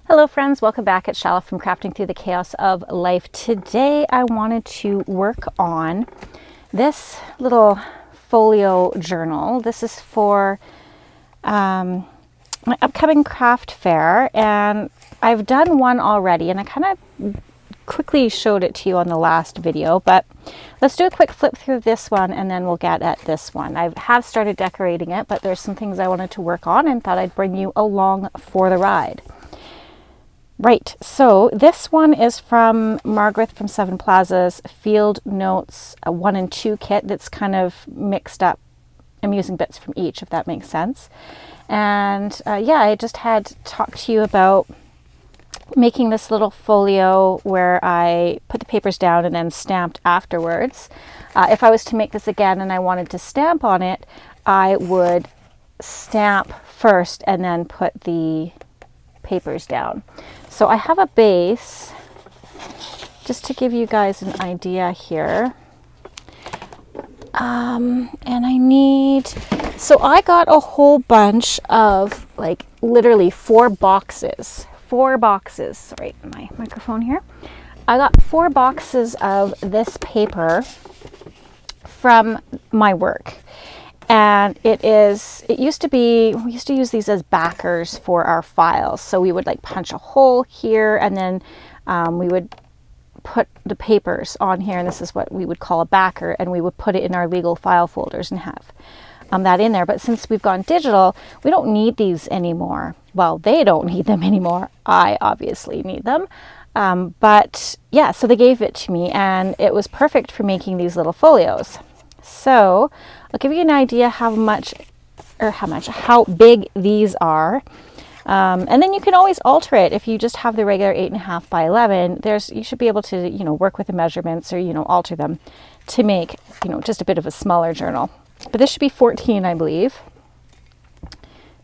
Hello friends, welcome back at Chala from Crafting Through the Chaos of Life. Today I wanted to work on this little folio journal. This is for my upcoming craft fair, and I've done one already and I kind of quickly showed it to you on the last video, but let's do a quick flip through this one and then we'll get at this one. I have started decorating it, but there's some things I wanted to work on and thought I'd bring you along for the ride. Right, so this one is from Margaret from Seven Plazas Field Notes 1 and 2 kit that's kind of mixed up. I'm using bits from each, if that makes sense. And yeah, I just had talked to you about making this little folio where I put the papers down and then stamped afterwards. If I was to make this again and I wanted to stamp on it, I would stamp first and then put the papers down. So I have a base, just to give you guys an idea here. And I need, so I got a whole bunch of, like, literally 4 boxes. 4 boxes, sorry, my microphone here. I got 4 boxes of this paper from my work. And we used to use these as backers for our files. So we would like punch a hole here and then we would put the papers on here, and this is what we would call a backer, and we would put it in our legal file folders and have that in there. But since we've gone digital, we don't need these anymore. Well, they don't need them anymore. I obviously need them. But yeah, so they gave it to me and it was perfect for making these little folios. So I'll give you an idea how big these are. And then you can always alter it. If you just have the regular 8.5 by 11, you should be able to, work with the measurements or, alter them to make, just a bit of a smaller journal. But this should be 14, I believe.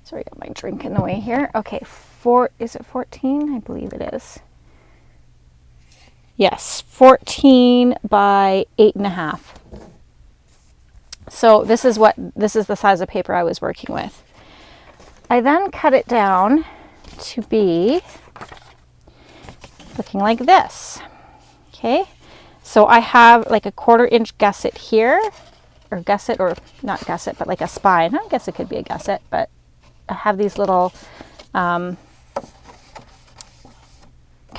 Sorry, I got my drink in the way here. Okay, is it 14? I believe it is. Yes, 14 by 8.5. So this is the size of paper I was working with. I then cut it down to be looking like this. Okay, so I have like a 1/4 inch gusset here, or gusset, or not gusset, but like a spine. I guess it could be a gusset, but I have these little kind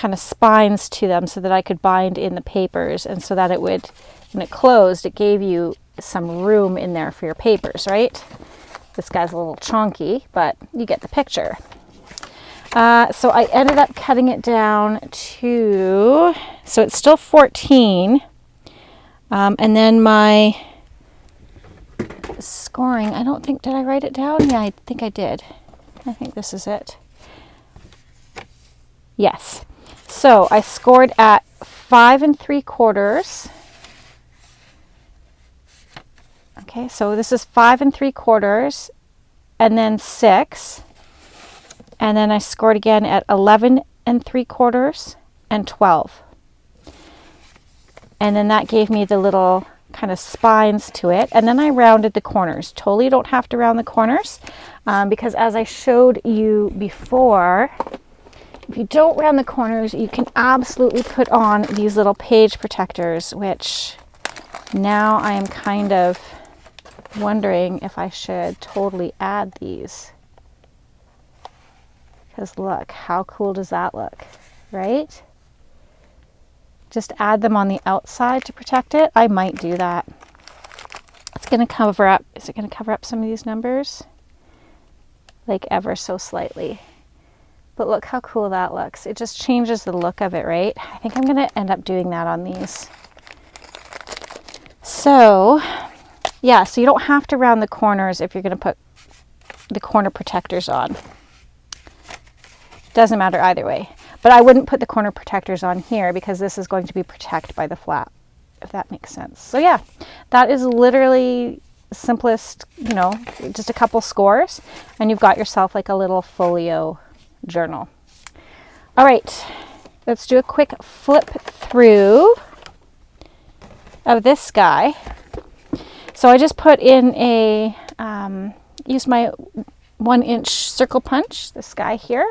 of spines to them so that I could bind in the papers, and so that it would, when it closed, it gave you some room in there for your papers, right? This guy's a little chonky, but you get the picture. So I ended up cutting it down to, so it's still 14. And then my scoring, did I write it down? Yeah, I think I did. I think this is it. Yes. So I scored at 5 3/4. Okay, so this is 5 3/4 and then 6. And then I scored again at 11 3/4 and 12. And then that gave me the little kind of spines to it. And then I rounded the corners. Totally don't have to round the corners because as I showed you before, if you don't round the corners, you can absolutely put on these little page protectors, which now I am kind of wondering if I should totally add these. Because look, how cool does that look, right? Just add them on the outside to protect it. I might do that. It's going to cover up, is it going to cover up some of these numbers? Like ever so slightly. But look how cool that looks. It just changes the look of it, right? I think I'm going to end up doing that on these. So yeah, so you don't have to round the corners if you're going to put the corner protectors on. Doesn't matter either way. But I wouldn't put the corner protectors on here because this is going to be protected by the flap, if that makes sense. So yeah, that is literally simplest, just a couple scores, and you've got yourself like a little folio journal. All right, let's do a quick flip through of this guy. So I just put in used my 1-inch circle punch, this guy here,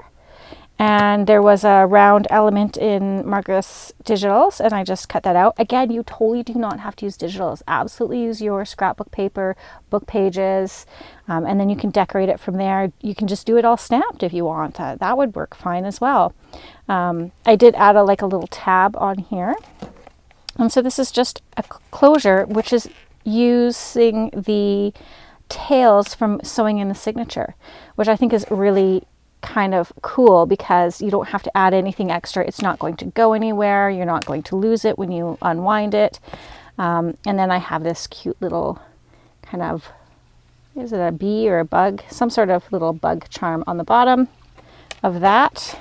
And there was a round element in Margaret's digitals, and I just cut that out. Again, you totally do not have to use digitals. Absolutely use your scrapbook paper, book pages, and then you can decorate it from there. You can just do it all stamped if you want. That would work fine as well. I did add a little tab on here. And so this is just a closure, which is using the tails from sewing in the signature, which I think is really kind of cool because you don't have to add anything extra. It's not going to go anywhere. You're not going to lose it when you unwind it. And then I have this cute little kind of, is it a bee or a bug? Some sort of little bug charm on the bottom of that.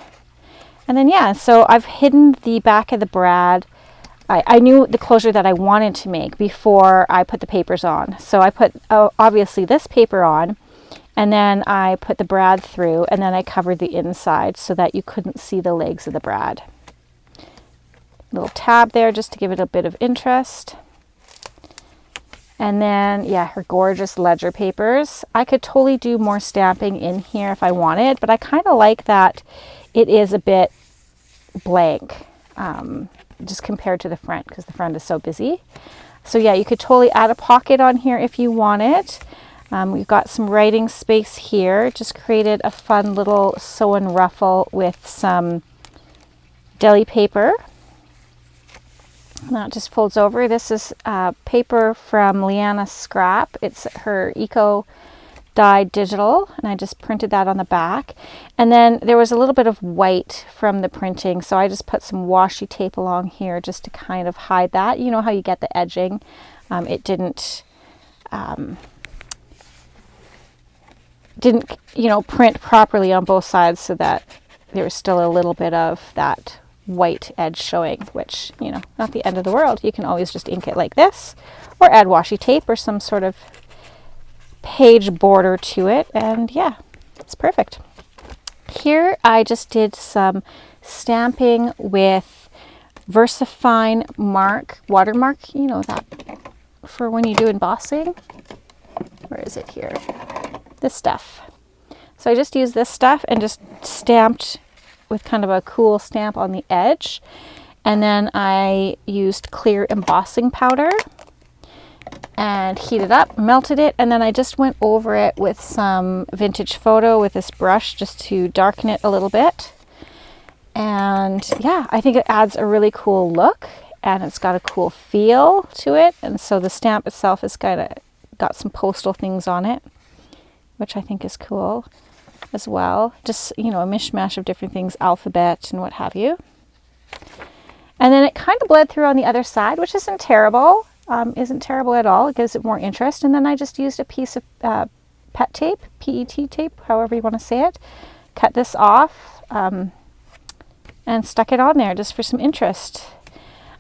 And then, yeah, so I've hidden the back of the brad. I knew the closure that I wanted to make before I put the papers on. So I put, obviously, this paper on, and then I put the brad through, and then I covered the inside so that you couldn't see the legs of the brad. Little tab there just to give it a bit of interest. And then, yeah, her gorgeous ledger papers. I could totally do more stamping in here if I wanted, but I kind of like that it is a bit blank, just compared to the front, because the front is so busy. So yeah, you could totally add a pocket on here if you wanted. We've got some writing space here. Just created a fun little sew and ruffle with some deli paper. That just folds over. This is paper from Leanna Scrap. It's her Eco Dyed Digital, and I just printed that on the back. And then there was a little bit of white from the printing, so I just put some washi tape along here just to kind of hide that. You know how you get the edging. It didn't print properly on both sides, so that there was still a little bit of that white edge showing, which, not the end of the world. You can always just ink it like this, or add washi tape or some sort of page border to it, and yeah, it's perfect. Here I just did some stamping with VersaFine watermark, that for when you do embossing. Where is it here? This stuff. So I just used this stuff and just stamped with kind of a cool stamp on the edge. And then I used clear embossing powder and heated up, melted it, and then I just went over it with some vintage photo with this brush just to darken it a little bit. And yeah, I think it adds a really cool look, and it's got a cool feel to it. And so the stamp itself has got some postal things on it, which I think is cool as well. Just, a mishmash of different things, alphabet and what have you. And then it kind of bled through on the other side, which isn't terrible. Isn't terrible at all. It gives it more interest. And then I just used a piece of PET tape, PET tape, however you want to say it. Cut this off and stuck it on there just for some interest.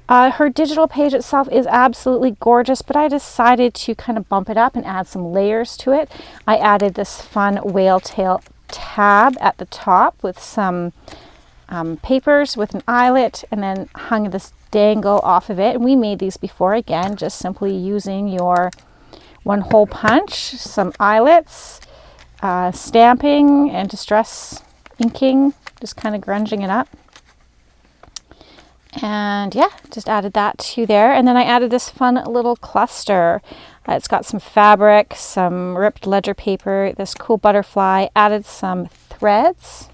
Her digital page itself is absolutely gorgeous, but I decided to kind of bump it up and add some layers to it. I added this fun whale tail tab at the top with some papers with an eyelet, and then hung this dangle off of it. And we made these before, again, just simply using your one hole punch, some eyelets, stamping and distress inking, just kind of grunging it up. And yeah, just added that to there. And then I added this fun little cluster. It's got some fabric, some ripped ledger paper, this cool butterfly, added some threads,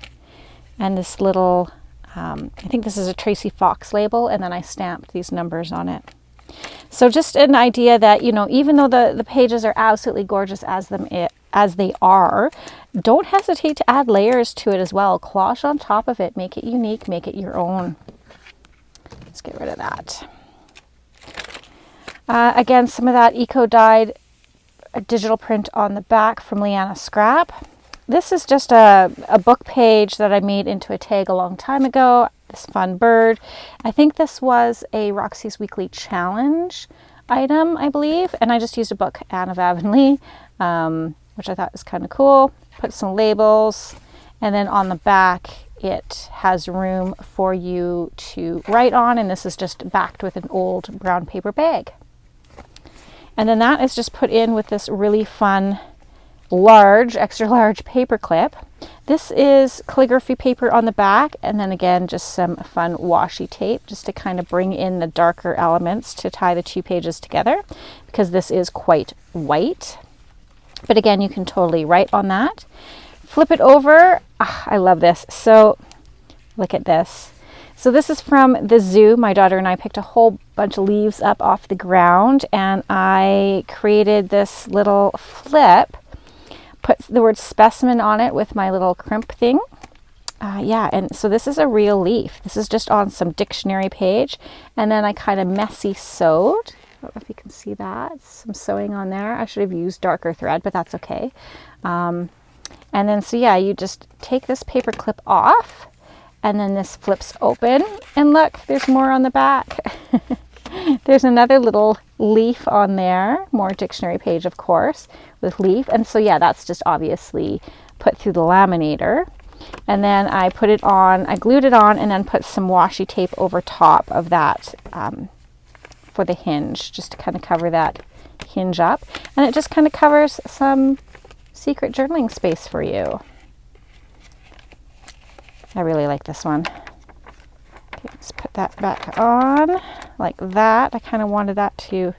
and this little, I think this is a Tracy Fox label, and then I stamped these numbers on it. So just an idea that, even though the pages are absolutely gorgeous as they are, don't hesitate to add layers to it as well. Collage on top of it, make it unique, make it your own. Let's get rid of that. Again, some of that eco-dyed digital print on the back from Leanna Scrap. This is just a book page that I made into a tag a long time ago. This fun bird. I think this was a Roxy's Weekly Challenge item, I believe. And I just used a book, Anne of Avonlea, which I thought was kind of cool. Put some labels. And then on the back, it has room for you to write on. And this is just backed with an old brown paper bag. And then that is just put in with this really fun large, extra large paper clip This is calligraphy paper on the back, and then again just some fun washi tape just to kind of bring in the darker elements to tie the two pages together, because this is quite white. But again, you can totally write on that. Flip it over. I love this. So look at this. So this is from the zoo. My daughter and I picked a whole bunch of leaves up off the ground, and I created this little flip, put the word specimen on it with my little crimp thing. Yeah, and so this is a real leaf. This is just on some dictionary page, and then I kind of messy sewed. I don't know if you can see that. Some sewing on there. I should have used darker thread, but that's okay. And then, so yeah, you just take this paper clip off, and then this flips open, and look, there's more on the back. There's another little leaf on there, more dictionary page, of course, with leaf. And so yeah, that's just obviously put through the laminator. And then I put it on, I glued it on, and then put some washi tape over top of that for the hinge, just to kind of cover that hinge up. And it just kind of covers some secret journaling space for you. I really like this one. Okay, let's put that back on like that. I kind of wanted that to,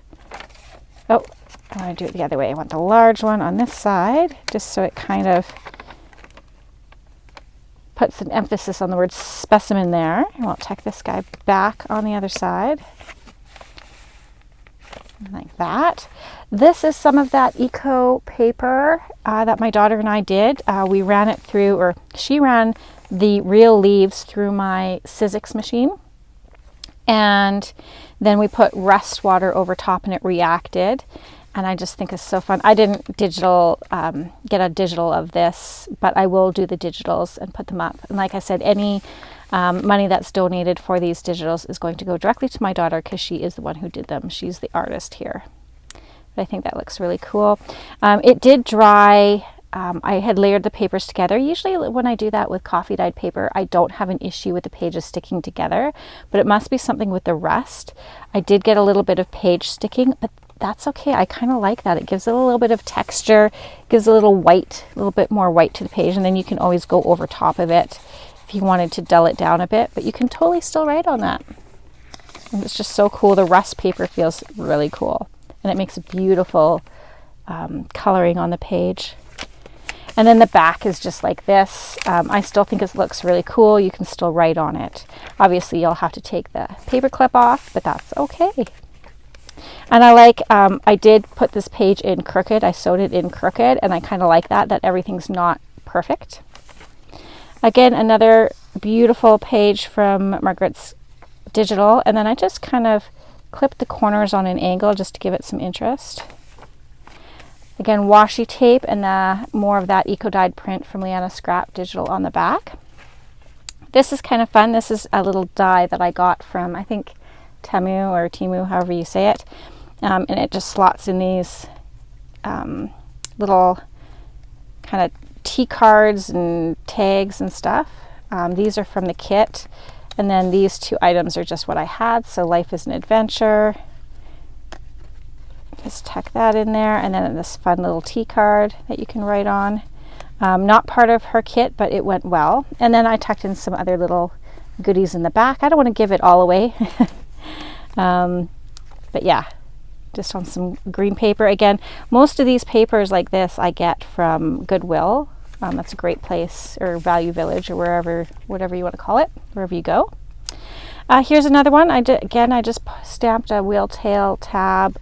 oh, I want to do it the other way. I want the large one on this side, just so it kind of puts an emphasis on the word specimen there. And we'll tack this guy back on the other side. Like that. This is some of that eco paper that my daughter and I did. We ran it through, or she ran the real leaves through my Sizzix machine, and then we put rust water over top and it reacted, and I just think it's so fun. I didn't get a digital of this, but I will do the digitals and put them up. And like I said, any money that's donated for these digitals is going to go directly to my daughter, because she is the one who did them. She's the artist here. But I think that looks really cool. It did dry. I had layered the papers together. Usually when I do that with coffee dyed paper, I don't have an issue with the pages sticking together, but it must be something with the rust. I did get a little bit of page sticking, but that's okay. I kind of like that. It gives it a little bit of texture, gives a little white, a little bit more white to the page, and then you can always go over top of it if you wanted to dull it down a bit, but you can totally still write on that. And it's just so cool. The rust paper feels really cool, and it makes a beautiful coloring on the page. And then the back is just like this. I still think it looks really cool. You can still write on it. Obviously, you'll have to take the paper clip off, but that's okay. And I like, I did put this page in crooked. I sewed it in crooked, and I kind of like that everything's not perfect. Again, another beautiful page from Margaret's digital. And then I just kind of clipped the corners on an angle just to give it some interest. Again, washi tape, and more of that eco-dyed print from Leanna Scrap digital on the back. This is kind of fun. This is a little die that I got from, I think, Temu or Timu, however you say it. And it just slots in these little kind of tea cards and tags and stuff. These are from the kit. And then these two items are just what I had. So Life is an Adventure. Just tuck that in there, and then this fun little tea card that you can write on. Not part of her kit, but it went well. And then I tucked in some other little goodies in the back. I don't want to give it all away. But yeah, just on some green paper. Again, most of these papers like this I get from Goodwill. That's a great place, or Value Village, or wherever, whatever you want to call it, wherever you go. Here's another one. I just stamped a wheel tail tab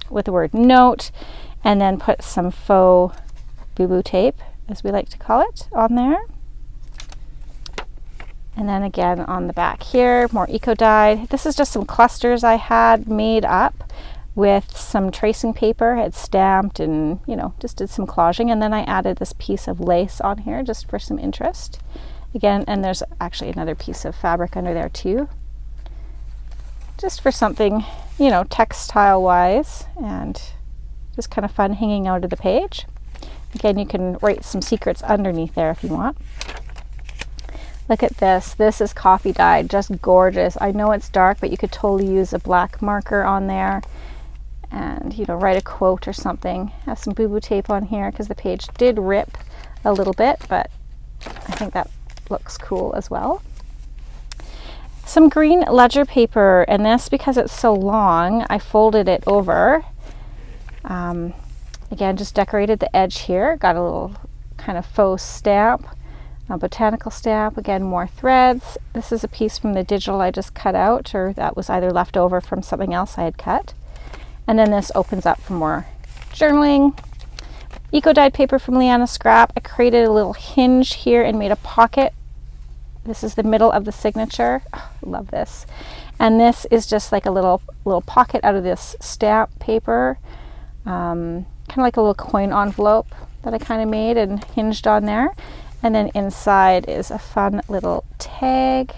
with the word note, and then put some faux boo-boo tape, as we like to call it, on there. And then again on the back here, more eco-dyed. This is just some clusters I had made up with some tracing paper. I had stamped and, you know, just did some collaging, and then I added this piece of lace on here just for some interest. Again, and there's actually another piece of fabric under there too, just for something, you know, textile wise, and just kind of fun hanging out of the page. Again, you can write some secrets underneath there if you want. Look at this. This is coffee dyed, just gorgeous. I know it's dark, but you could totally use a black marker on there and, you know, write a quote or something. Have some boo-boo tape on here because the page did rip a little bit, but I think that looks cool as well. Some green ledger paper, and this, because it's so long, I folded it over. Again, just decorated the edge here. Got a little kind of faux stamp, a botanical stamp. Again, more threads. This is a piece from the digital I just cut out, or that was either left over from something else I had cut. And then this opens up for more journaling. Eco-dyed paper from Leanna Scrap. I created a little hinge here and made a pocket. This is the middle of the signature. Oh, love this. And this is just like a little pocket out of this stamp paper. Kind of like a little coin envelope that I kind of made and hinged on there. And then inside is a fun little tag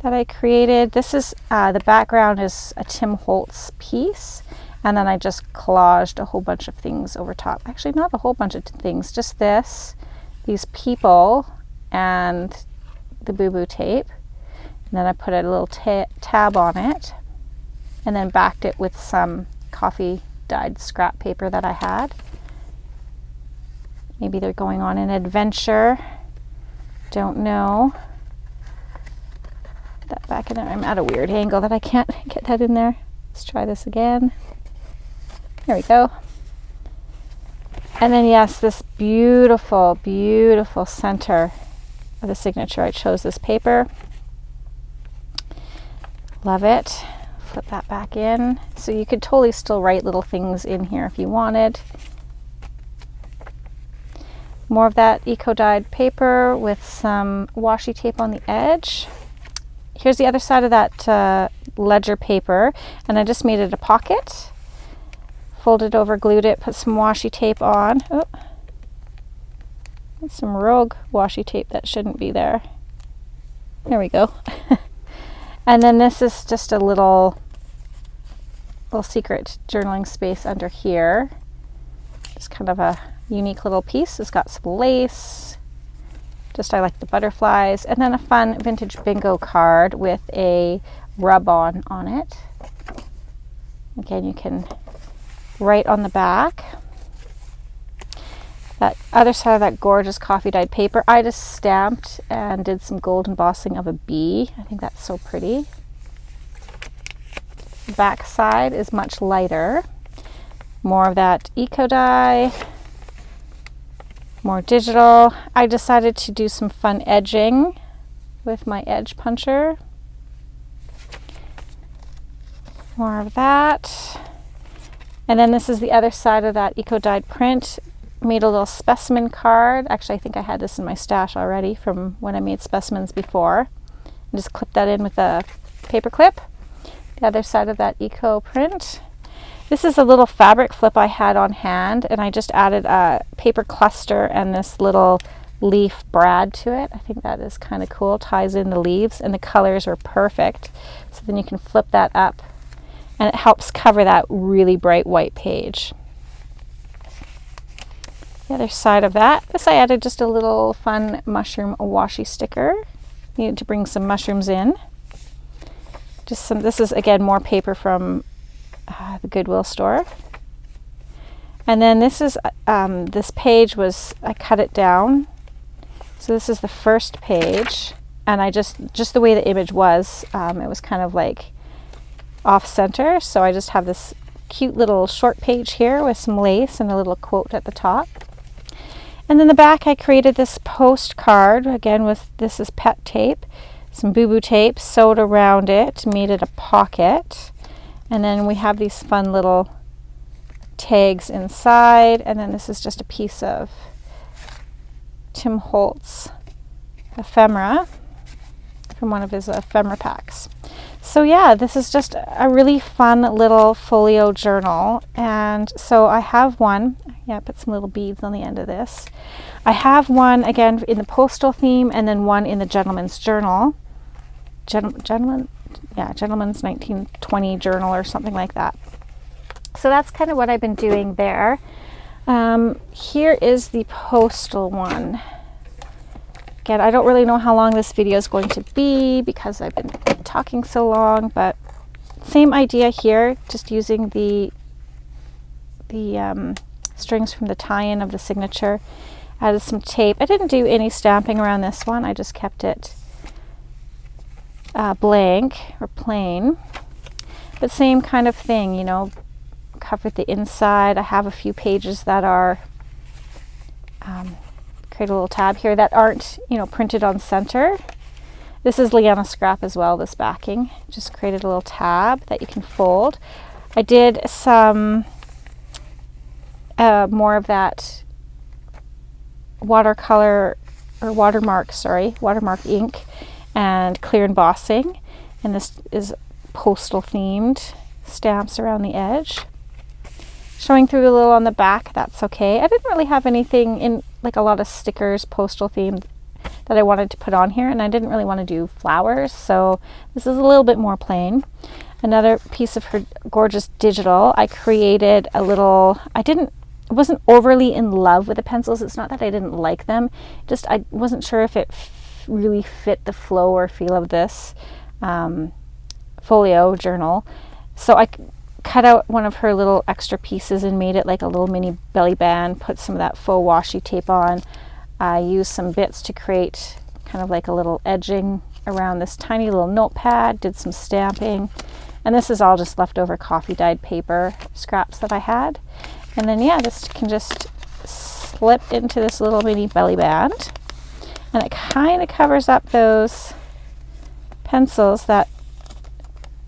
that I created. This is, the background is a Tim Holtz piece. And then I just collaged a whole bunch of things over top. Actually, not a whole bunch of things, just this, these people, and the boo-boo tape. And then I put a little tab on it, and then backed it with some coffee dyed scrap paper that I had. Maybe they're going on an adventure. Don't know. Put that back in there. I'm at a weird angle that I can't get that in there. Let's try this again. There we go. And then yes, this beautiful, beautiful center of the signature. I chose this paper. Love it. Flip that back in. So you could totally still write little things in here if you wanted. More of that eco-dyed paper with some washi tape on the edge. Here's the other side of that ledger paper, and I just made it a pocket. Folded over, glued it, put some washi tape on. Oh, that's some rogue washi tape that shouldn't be there. There we go. And then this is just a little secret journaling space under here. Just kind of a unique little piece. It's got some lace. Just I like the butterflies. And then a fun vintage bingo card with a rub-on on it. Again, you can write on the back. That other side of that gorgeous coffee dyed paper, I just stamped and did some gold embossing of a bee. I think that's so pretty. The back side is much lighter. More of that eco dye. More digital. I decided to do some fun edging with my edge puncher. More of that. And then this is the other side of that eco-dyed print. Made a little specimen card. Actually, I think I had this in my stash already from when I made specimens before. And just clip that in with a paper clip. The other side of that eco print. This is a little fabric flip I had on hand, and I just added a paper cluster and this little leaf brad to it. I think that is kind of cool. Ties in the leaves, and the colors are perfect. So then you can flip that up, and it helps cover that really bright white page. The other side of that, this I added just a little fun mushroom washi sticker. Needed to bring some mushrooms in. Just some, this is again more paper from the Goodwill store. And then this is, this page was, I cut it down. So this is the first page, and I just the way the image was, it was kind of like off center, so I just have this cute little short page here with some lace and a little quote at the top. And then the back, I created this postcard again with, this is pet tape, some boo-boo tape sewed around it, made it a pocket, and then we have these fun little tags inside, and then this is just a piece of Tim Holtz ephemera from one of his ephemera packs. So yeah, this is just a really fun little folio journal. And so I have one, yeah, I put some little beads on the end of this. I have one again in the postal theme, and then one in the gentleman's journal. Gentleman's 1920 journal or something like that. So that's kind of what I've been doing there. Here is the postal one. Again, I don't really know how long this video is going to be because I've been talking so long, but same idea here, just using the strings from the tie-in of the signature. Added some tape. I didn't do any stamping around this one. I just kept it blank or plain. But same kind of thing, you know, covered the inside. I have a few pages that are, create a little tab here that aren't, you know, printed on center. This is Liana scrap as well, this backing. Just created a little tab that you can fold. I did some more of that watercolor or watermark ink and clear embossing, and this is postal themed stamps around the edge, showing through a little on the back. That's okay. I didn't really have anything in, like a lot of stickers postal themed, that I wanted to put on here, and I didn't really want to do flowers, so this is a little bit more plain. Another piece of her gorgeous digital. I created a little, I wasn't overly in love with the pencils. It's not that I didn't like them, just I wasn't sure if it really fit the flow or feel of this folio journal. So I cut out one of her little extra pieces and made it like a little mini belly band, put some of that faux washi tape on. I used some bits to create kind of like a little edging around this tiny little notepad, did some stamping, and this is all just leftover coffee dyed paper scraps that I had. And then yeah, this can just slip into this little mini belly band, and it kind of covers up those pencils that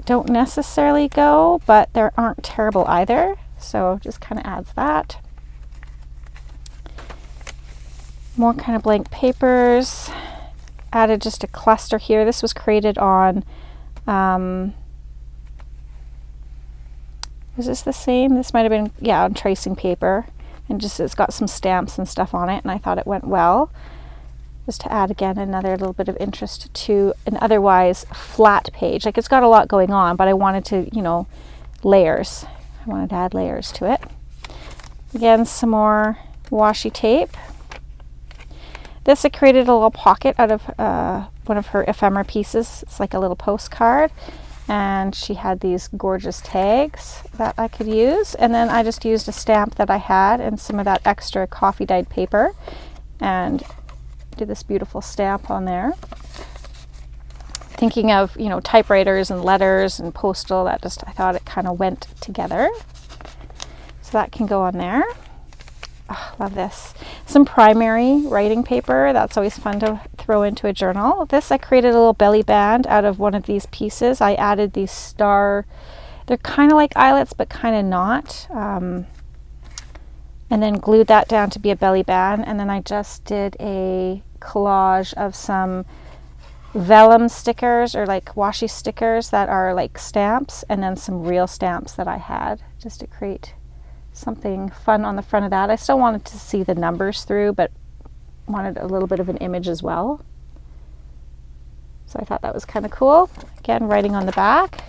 don't necessarily go, but they aren't terrible either, so just kind of adds that. More kind of blank papers. Added just a cluster here. This was created on, was this the same? This might have been, yeah, on tracing paper, and just it's got some stamps and stuff on it, and I thought it went well. Just to add again another little bit of interest to an otherwise flat page. Like, it's got a lot going on, but I wanted to, you know, layers. I wanted to add layers to it. Again, some more washi tape. This, I created a little pocket out of one of her ephemera pieces. It's like a little postcard, and she had these gorgeous tags that I could use, and then I just used a stamp that I had and some of that extra coffee dyed paper and did this beautiful stamp on there. Thinking of, you know, typewriters and letters and postal, that just, I thought it kind of went together. So that can go on there. Oh, love this. Some primary writing paper. That's always fun to throw into a journal. This, I created a little belly band out of one of these pieces. I added these star, they're kind of like eyelets, but kind of not. And then glued that down to be a belly band. And then I just did a collage of some vellum stickers, or like washi stickers that are like stamps, and then some real stamps that I had, just to create something fun on the front of that. I still wanted to see the numbers through, but wanted a little bit of an image as well. So I thought that was kind of cool. Again, writing on the back.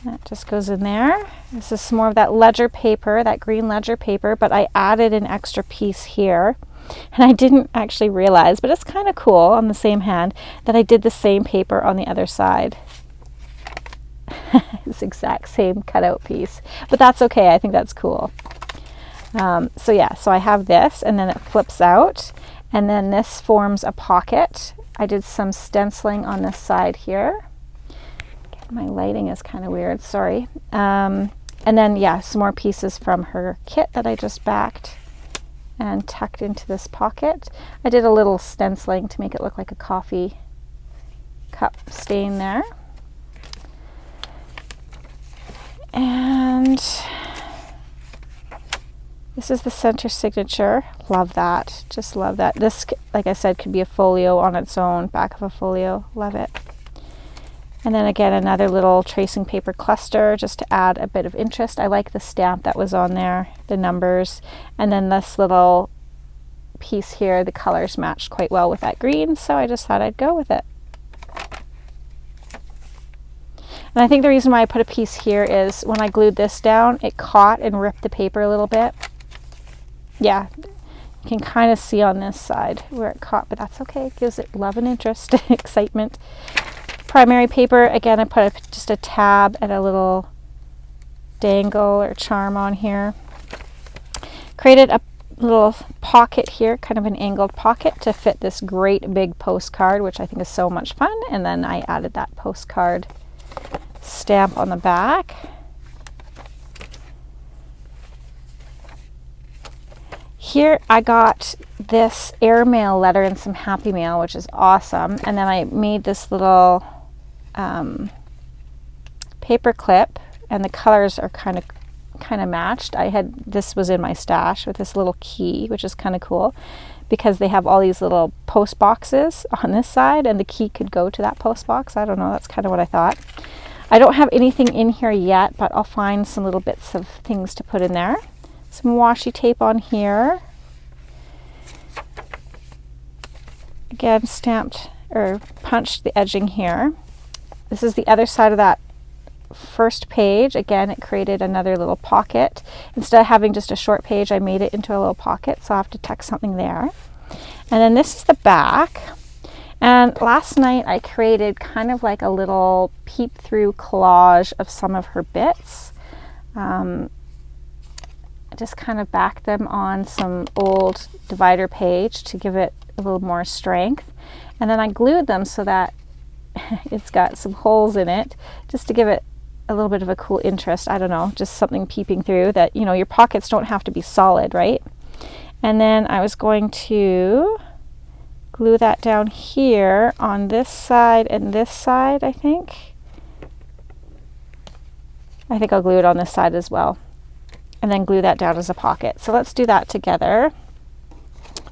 That just goes in there. This is some more of that ledger paper, that green ledger paper, but I added an extra piece here. And I didn't actually realize, but it's kind of cool on the same hand, that I did the same paper on the other side. It's the exact same cutout piece, but that's okay. I think that's cool. So yeah, so I have this, and then it flips out, and then this forms a pocket. I did some stenciling on this side here. My lighting is kind of weird, sorry. And then yeah, some more pieces from her kit that I just backed and tucked into this pocket. I did a little stenciling to make it look like a coffee cup stain there. And this is the center signature. Love that. Just love that. This, like I said, could be a folio on its own, back of a folio. Love it. And then again, another little tracing paper cluster just to add a bit of interest. I like the stamp that was on there, the numbers. And then this little piece here, the colors matched quite well with that green, so I just thought I'd go with it. And I think the reason why I put a piece here is when I glued this down, it caught and ripped the paper a little bit. Yeah, you can kind of see on this side where it caught, but that's okay. It gives it love and interest, excitement. Primary paper, again, I put just a tab and a little dangle or charm on here. Created a little pocket here, kind of an angled pocket to fit this great big postcard, which I think is so much fun. And then I added that postcard stamp on the back. Here I got this airmail letter and some happy mail, which is awesome. And then I made this little paper clip, and the colors are kind of matched. This was in my stash with this little key, which is kind of cool because they have all these little post boxes on this side, and the key could go to that post box. I don't know, that's kind of what I thought. I don't have anything in here yet, but I'll find some little bits of things to put in there. Some washi tape on here. Again, stamped or punched the edging here. This is the other side of that first page. Again, it created another little pocket. Instead of having just a short page, I made it into a little pocket, so I'll have to tuck something there. And then this is the back. And last night I created kind of like a little peep through collage of some of her bits. I just kind of backed them on some old divider page to give it a little more strength. And then I glued them so that it's got some holes in it, just to give it a little bit of a cool interest. I don't know, just something peeping through that, you know, your pockets don't have to be solid, right? And then I was going to glue that down here on this side and this side, I think. I'll glue it on this side as well. And then glue that down as a pocket. So let's do that together,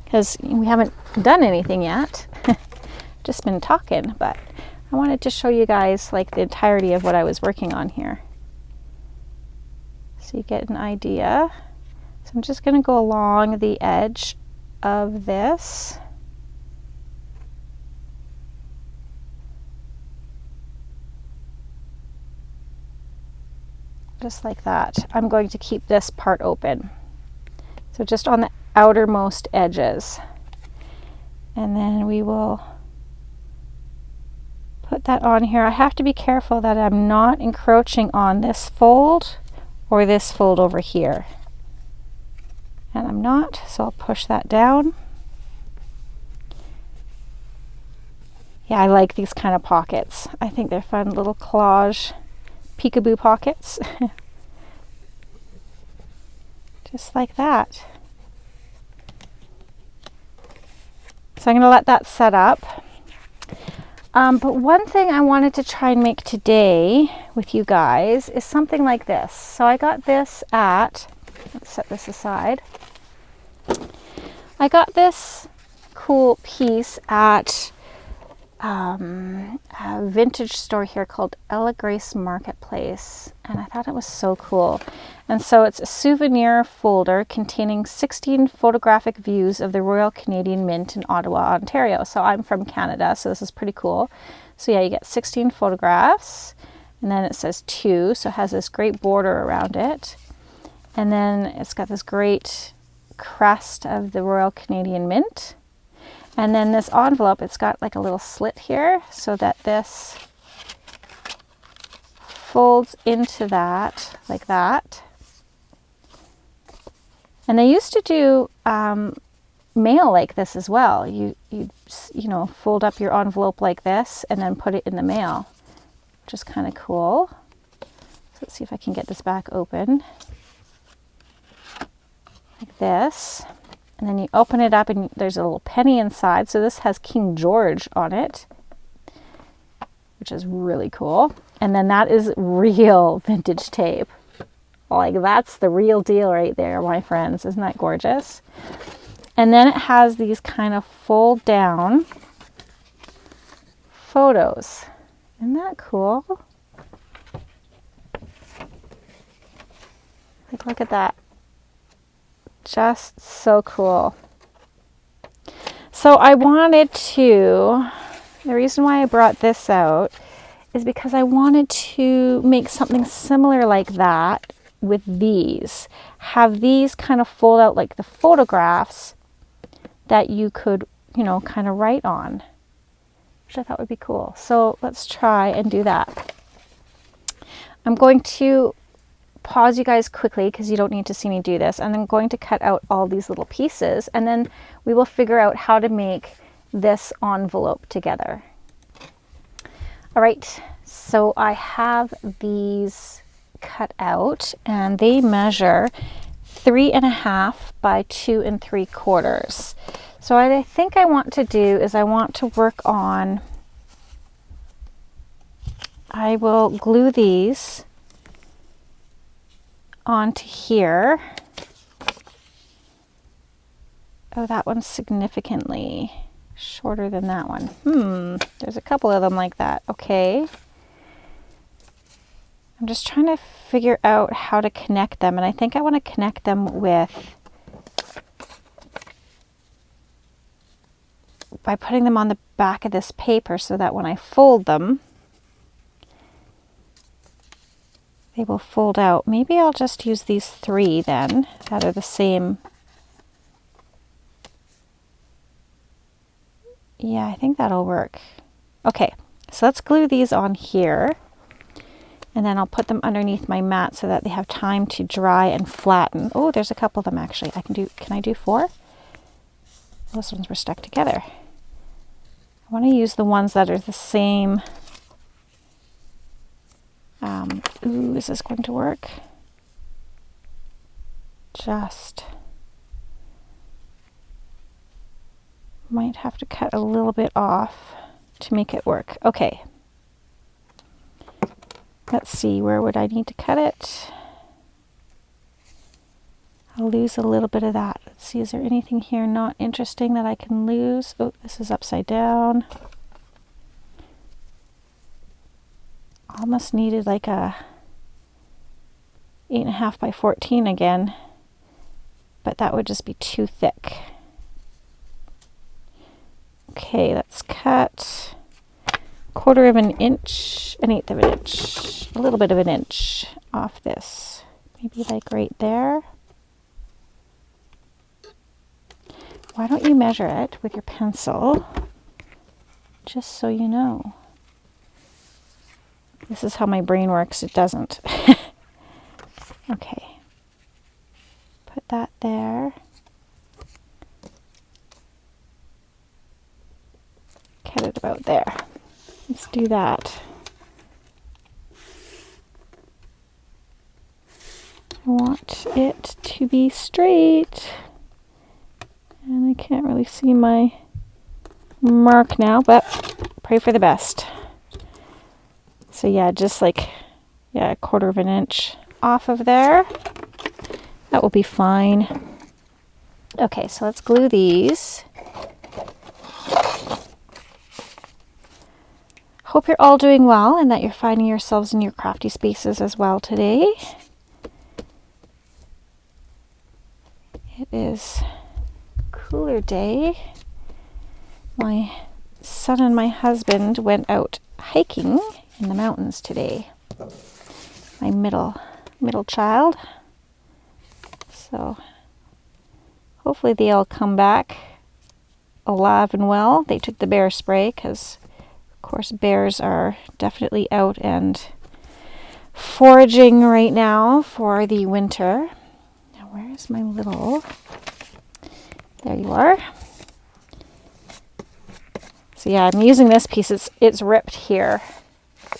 because we haven't done anything yet. Just been talking, but I wanted to show you guys like the entirety of what I was working on here, so you get an idea. So I'm just going to go along the edge of this. Just like that. I'm going to keep this part open. So just on the outermost edges. And then we will put that on here. I have to be careful that I'm not encroaching on this fold or this fold over here. And I'm not, so I'll push that down. Yeah, I like these kind of pockets. I think they're fun little collage peekaboo pockets. Just like that. So I'm going to let that set up. But one thing I wanted to try and make today with you guys is something like this. So I got this at, let's set this aside. I got this cool piece at a vintage store here called Ella Grace Marketplace, and I thought it was so cool. And so it's a souvenir folder containing 16 photographic views of the Royal Canadian Mint in Ottawa, Ontario. So I'm from Canada, so this is pretty cool. So yeah, you get 16 photographs, and then it says 2, so it has this great border around it. And then it's got this great crest of the Royal Canadian Mint. And then this envelope, it's got like a little slit here so that this folds into that like that. And they used to do mail like this as well. You know, fold up your envelope like this and then put it in the mail, which is kind of cool. So let's see if I can get this back open like this. And then you open it up and there's a little penny inside. So this has King George on it, which is really cool. And then that is real vintage tape. Like, that's the real deal right there, my friends. Isn't that gorgeous? And then it has these kind of fold down photos. Isn't that cool? Like, look at that. Just so cool. So I wanted to, the reason why I brought this out is because I wanted to make something similar like that with these. Have these kind of fold out like the photographs that you could, you know, kind of write on, which I thought would be cool. So let's try and do that. I'm going to pause you guys quickly because you don't need to see me do this. And I'm going to cut out all these little pieces, and then we will figure out how to make this envelope together. All right, so I have these cut out, and they measure 3.5 by 2 3/4. So what I think I want to do is I want to work on, I will glue these onto here. Oh, that one's significantly shorter than that one. There's a couple of them like that. Okay. I'm just trying to figure out how to connect them, and I think I want to connect them by putting them on the back of this paper so that when I fold them, they will fold out. Maybe I'll just use these 3 then that are the same. Yeah, I think that'll work. Okay, so let's glue these on here, and then I'll put them underneath my mat so that they have time to dry and flatten. Oh, there's a couple of them actually. Can I do 4? Those ones were stuck together. I want to use the ones that are the same. Ooh, is this going to work? Just might have to cut a little bit off to make it work. Okay. Let's see, where would I need to cut it? I'll lose a little bit of that. Let's see, is there anything here not interesting that I can lose? Oh, this is upside down. Almost needed like a 8.5 by 14 again, but that would just be too thick. Okay, let's cut 1/4 of an inch, 1/8 of an inch, a little bit of an inch off this. Maybe like right there. Why don't you measure it with your pencil, just so you know. This is how my brain works. It doesn't. Okay. Put that there. Cut it about there. Let's do that. I want it to be straight. And I can't really see my mark now, but pray for the best. So yeah, just like, yeah, 1/4 of an inch off of there. That will be fine. Okay, so let's glue these. Hope you're all doing well and that you're finding yourselves in your crafty spaces as well today. It is a cooler day. My son and my husband went out hiking in the mountains today. My middle child. So hopefully they'll come back alive and well. They took the bear spray because, of course, bears are definitely out and foraging right now for the winter. Now, where is my little... There you are. So yeah, I'm using this piece. It's ripped here.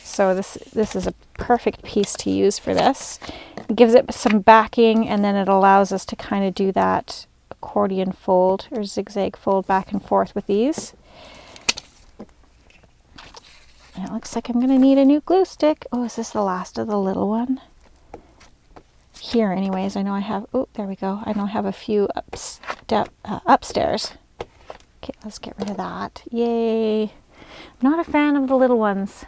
So this is a perfect piece to use for this. It gives it some backing, and then it allows us to kind of do that accordion fold or zigzag fold back and forth with these. And it looks like I'm going to need a new glue stick. Oh, is this the last of the little one? Here anyways, I know I have, oh, there we go. I know I have a few upstairs. Okay, let's get rid of that. Yay. I'm not a fan of the little ones.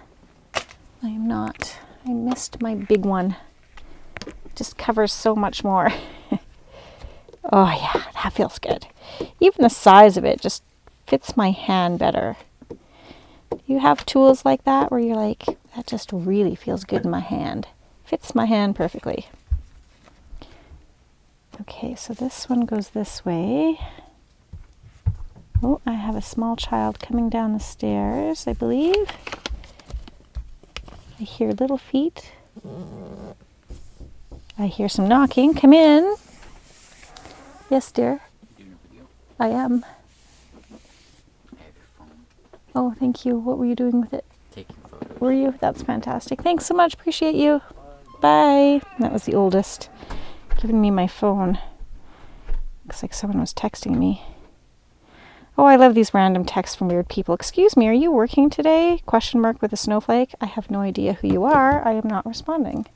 I am not. I missed my big one. It just covers so much more. Oh yeah, that feels good. Even the size of it just fits my hand better. You have tools like that where you're like, that just really feels good in my hand. Fits my hand perfectly. Okay, so this one goes this way. Oh, I have a small child coming down the stairs, I believe. I hear little feet. I hear some knocking. Come in. Yes, dear. You doing a video? I am. I have your phone. Oh, thank you. What were you doing with it? Taking photos. Were you? That's fantastic. Thanks so much. Appreciate you. Bye. That was the oldest giving me my phone. Looks like someone was texting me. Oh, I love these random texts from weird people. Excuse me, are you working today? Question mark with a snowflake. I have no idea who you are. I am not responding.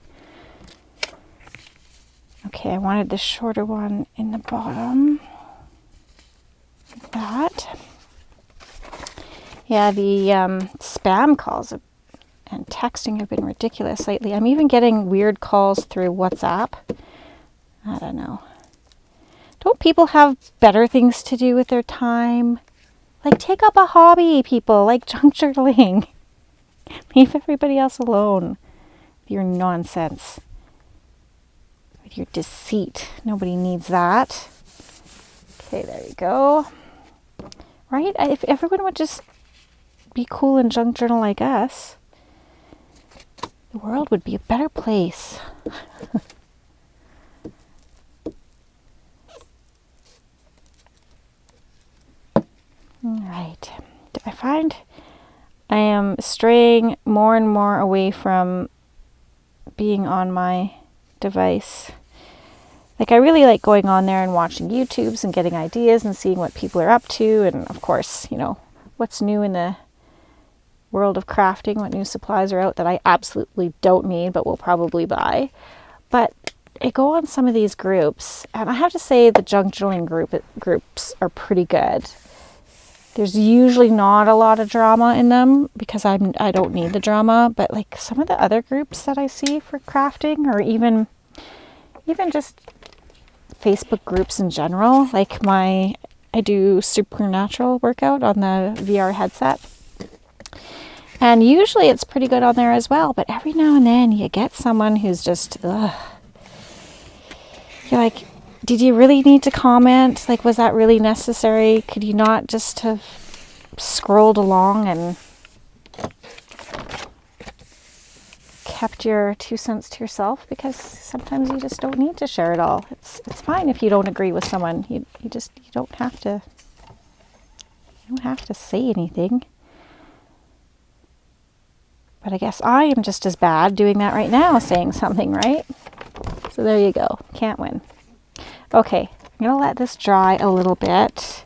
Okay, I wanted the shorter one in the bottom. Like that. Yeah, the spam calls and texting have been ridiculous lately. I'm even getting weird calls through WhatsApp. I don't know. Don't people have better things to do with their time? Like, take up a hobby, people, like junk journaling. Leave everybody else alone with your nonsense, with your deceit. Nobody needs that. Okay, there you go. Right? If everyone would just be cool and junk journal like us, the world would be a better place. All right. I find I am straying more and more away from being on my device. Like, I really like going on there and watching YouTubes and getting ideas and seeing what people are up to. And of course, you know, what's new in the world of crafting, what new supplies are out that I absolutely don't need but will probably buy. But I go on some of these groups, and I have to say the junk journaling groups are pretty good. There's usually not a lot of drama in them because I don't need the drama, but like some of the other groups that I see for crafting, or even just Facebook groups in general, like I do supernatural workout on the VR headset. And usually it's pretty good on there as well, but every now and then you get someone who's just, ugh. You're like, did you really need to comment? Like, was that really necessary? Could you not just have scrolled along and kept your 2 cents to yourself? Because sometimes you just don't need to share it all. It's fine if you don't agree with someone. You don't have to say anything. But I guess I am just as bad doing that right now, saying something, right? So there you go. Can't win. Okay, I'm going to let this dry a little bit.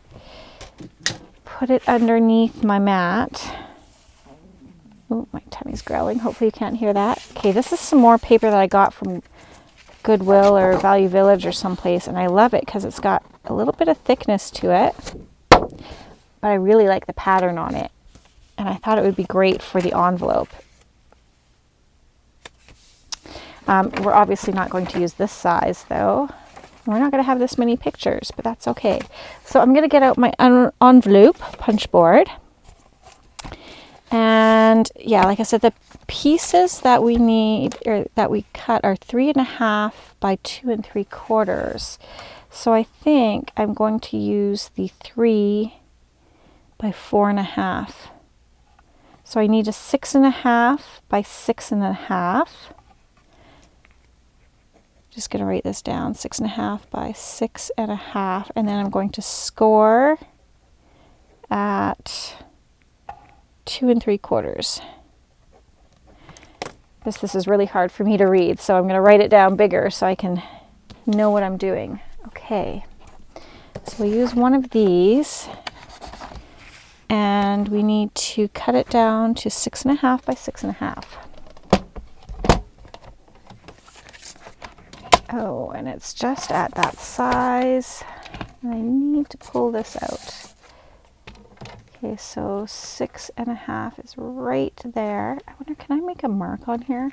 Put it underneath my mat. Oh, my tummy's growling. Hopefully you can't hear that. Okay, this is some more paper that I got from Goodwill or Value Village or someplace, and I love it because it's got a little bit of thickness to it. But I really like the pattern on it, and I thought it would be great for the envelope. We're obviously not going to use this size though. We're not going to have this many pictures, but that's okay. So I'm going to get out my envelope punch board. And yeah, like I said, the pieces that we need, or that we cut, are 3.5 by 2 3/4. So I think I'm going to use the 3 by 4.5. So I need a 6.5 by 6.5. Just going to write this down, 6.5 by 6.5, and then I'm going to score at 2 3/4. This is really hard for me to read, so I'm going to write it down bigger so I can know what I'm doing. Okay, so we use one of these, and we need to cut it down to 6.5 by 6.5. Oh, and it's just at that size. I need to pull this out. Okay, so 6.5 is right there. I wonder, can I make a mark on here?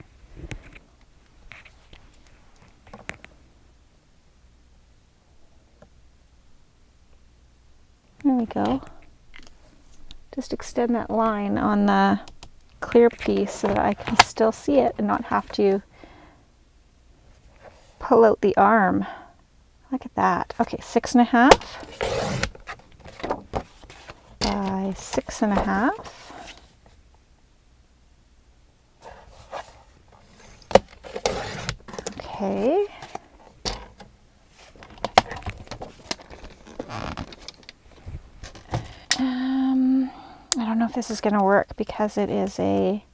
There we go. Just extend that line on the clear piece so that I can still see it and not have to pull out the arm. Look at that. Okay, 6.5 by 6.5. Okay. this is going to work because it is a...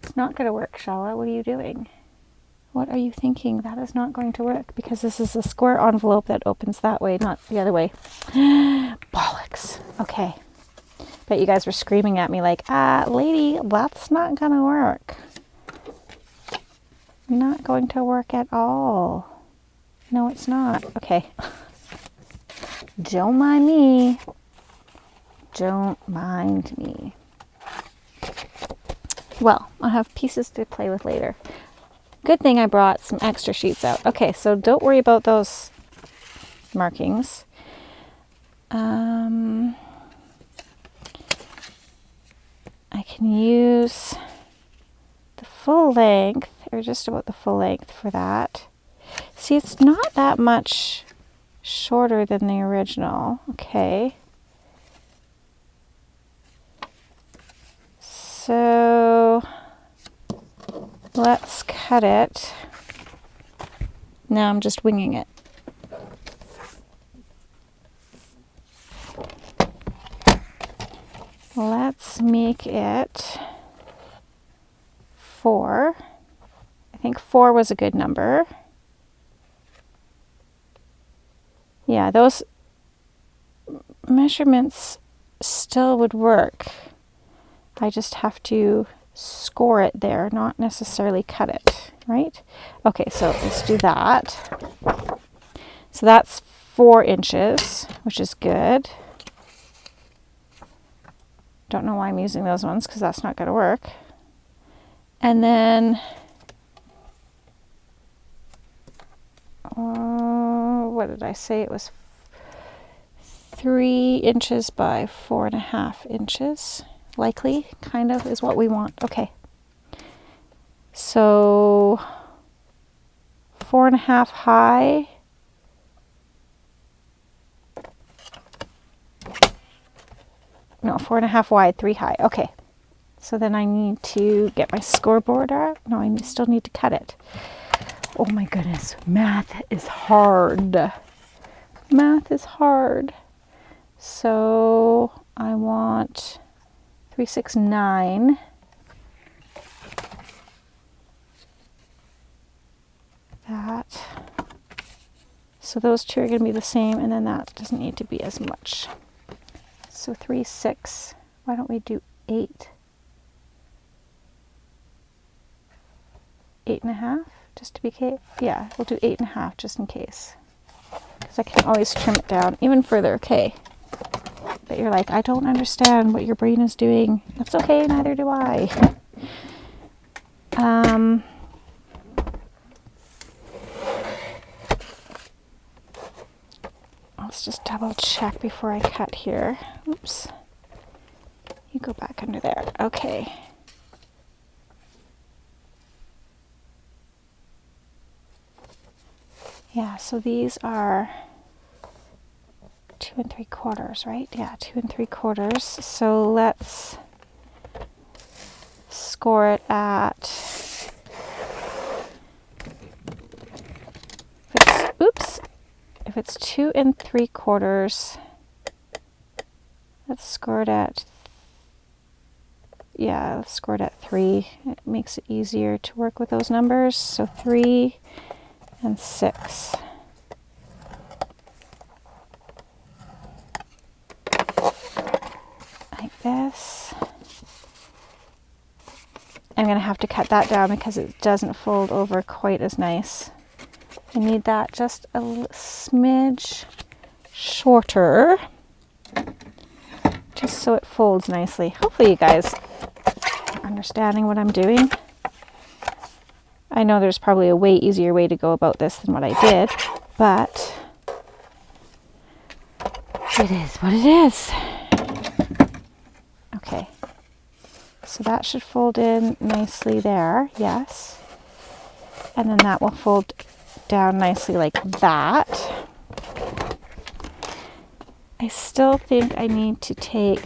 It's not going to work, Chala. What are you doing? What are you thinking? That is not going to work because this is a square envelope that opens that way, not the other way. Bollocks. Okay. Bet you guys were screaming at me like, lady, that's not going to work. Not going to work at all. No, it's not. Okay. Don't mind me. Don't mind me. Well, I'll have pieces to play with later. Good thing I brought some extra sheets out. Okay, so don't worry about those markings. I can use the full length, or just about the full length for that. See, it's not that much shorter than the original. Okay. So let's cut it. Now I'm just winging it. Let's make it 4. I think 4 was a good number. Yeah, those measurements still would work. I just have to score it there, not necessarily cut it, right? Okay, so let's do that. So that's 4 inches, which is good. Don't know why I'm using those ones because that's not going to work. And then, what did I say? It was 3 inches by 4.5 inches. Likely, kind of, is what we want. Okay. So 4.5 high. No, 4.5 wide, 3 high. Okay. So then I need to get my scoreboard out. No, I still need to cut it. Oh my goodness. Math is hard. Math is hard. So I want 369. That. So those two are going to be the same, and then that doesn't need to be as much. So 3, 6. Why don't we do 8? 8.5, just to be case. Yeah, we'll do 8.5 just in case. Because I can always trim it down even further. Okay. But you're like, I don't understand what your brain is doing. That's okay, neither do I. Let's just double check before I cut here. Oops. You go back under there. Okay. Yeah, so these are 2 3/4, right? Yeah, 2 3/4. So let's score it at, if it's 2 3/4, let's score it at, yeah, let's score it at 3. It makes it easier to work with those numbers. So 3 and 6. Like this. I'm going to have to cut that down because it doesn't fold over quite as nice. I need that just a smidge shorter, just so it folds nicely. Hopefully you guys are understanding what I'm doing. I know there's probably a way easier way to go about this than what I did, but it is what it is. Okay, so that should fold in nicely there, yes. And then that will fold down nicely like that. I still think I need to take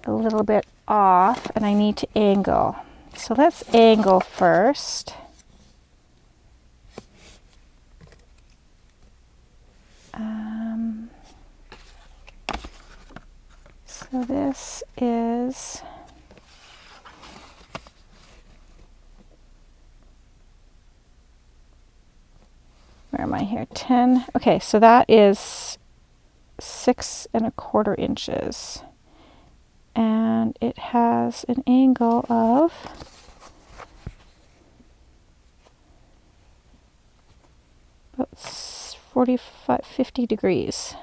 a little bit off and I need to angle. So let's angle first. So this is where am I here? 10. Okay, so that is 6¼ inches. And it has an angle of about 50 degrees.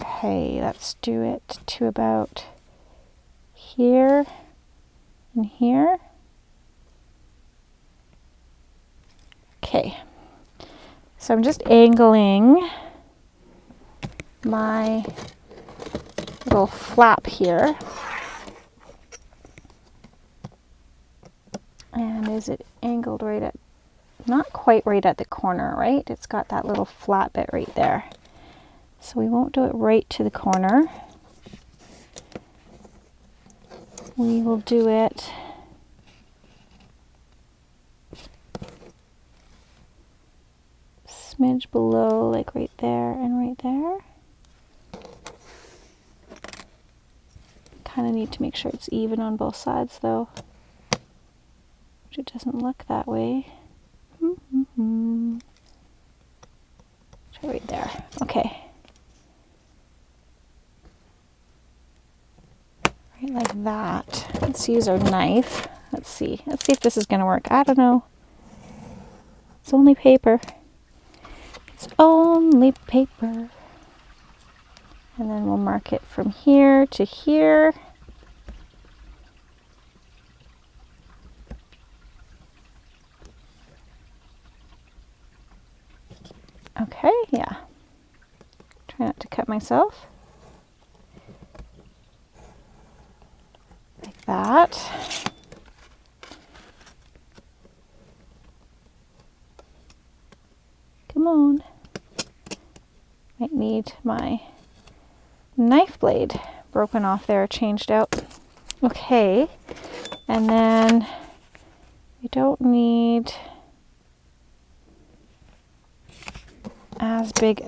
Okay, let's do it to about here and here. Okay, so I'm just angling my little flap here. And is it angled right at, not quite right at the corner, right? It's got that little flat bit right there. So we won't do it right to the corner. We will do it smidge below, like right there and right there. Kind of need to make sure it's even on both sides though, which it doesn't look that way. Try right there. Okay. Right like that. Let's use our knife. Let's see if this is going to work. I don't know. It's only paper. It's only paper. And then we'll mark it from here to here. Okay, yeah. Try not to cut myself. Like that. Come on. Might need my knife blade broken off there, changed out. Okay, and then we don't need as big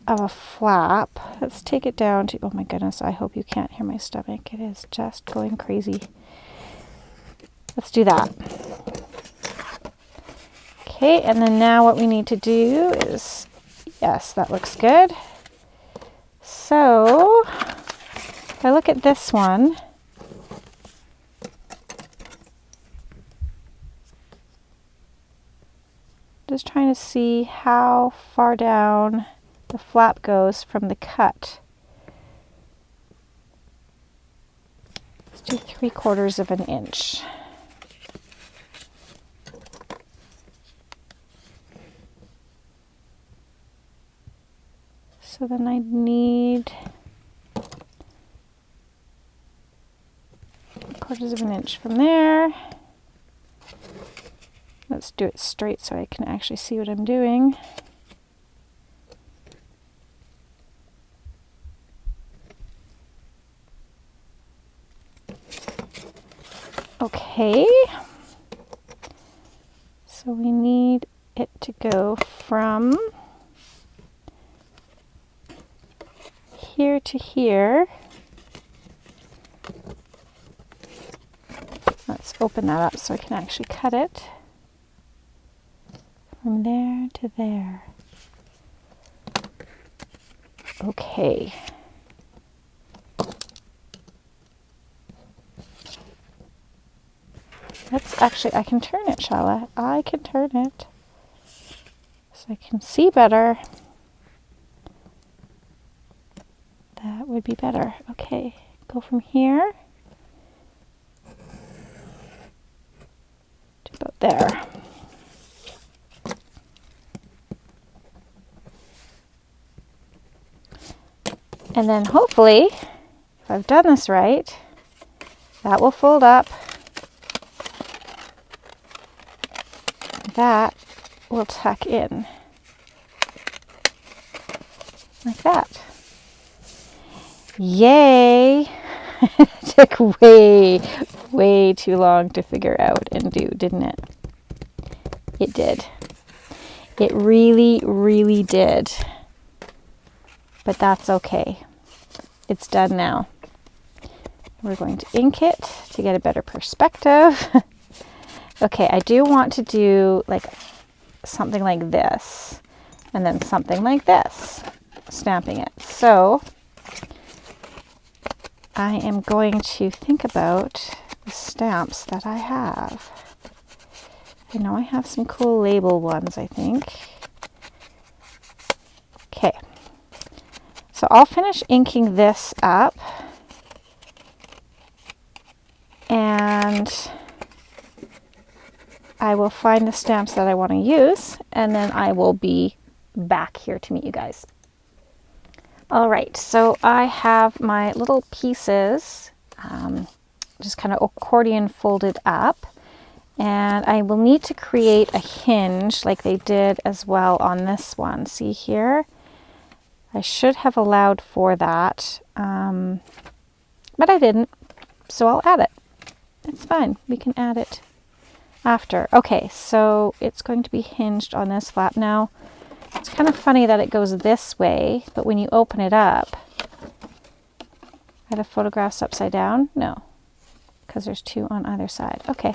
of a flap. Let's take it down to, oh my goodness, I hope you can't hear my stomach. It is just going crazy. Let's do that. Okay, and then now what we need to do is, yes, that looks good. So, if I look at this one, just trying to see how far down the flap goes from the cut. Let's do 3/4 of an inch. So then I need 3/4 of an inch from there. Let's do it straight so I can actually see what I'm doing. Okay. So we need it to go from here to here. Let's open that up so I can actually cut it. From there to there. Okay. Let's actually, I can turn it, Chala. I can turn it. So I can see better. That would be better. Okay, go from here to about there. And then hopefully, if I've done this right, that will fold up. That will tuck in. Like that. Yay! It took way too long to figure out and do, didn't it? It did. It really did. but that's okay. It's done now. We're going to ink it to get a better perspective. Okay, I do want to do like something like this and then something like this, stamping it. So I am going to think about the stamps that I have. I know I have some cool label ones, I think. Okay, so I'll finish inking this up and I will find the stamps that I want to use, and then I will be back here to meet you guys. All right, so I have my little pieces just kind of accordion folded up, and I will need to create a hinge like they did as well on this one. See here? I should have allowed for that, but I didn't, so I'll add it. It's fine, we can add it after. Okay, so it's going to be hinged on this flap now. It's kind of funny that it goes this way, but when you open it up, are the photographs upside down? No, because there's two on either side. Okay,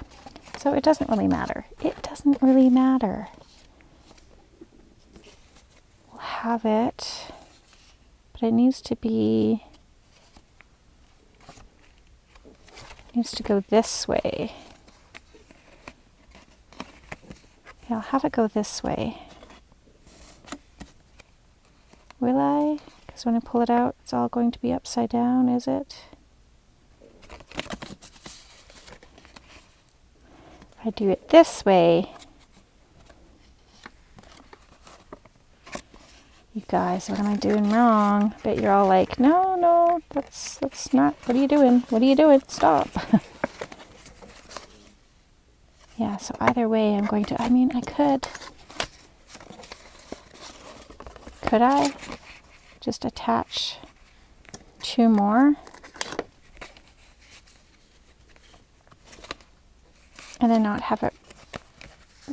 so it doesn't really matter. It doesn't really matter. We'll have it, but it needs to be, it needs to go this way. Yeah, I'll have it go this way. Will I? Because when I pull it out, it's all going to be upside down, is it? If I do it this way, you guys, what am I doing wrong? I bet you're all like, no, no, that's not, what are you doing? What are you doing? Stop. Yeah, so either way, I'm going to, I mean, I could I just attach two more and then not have it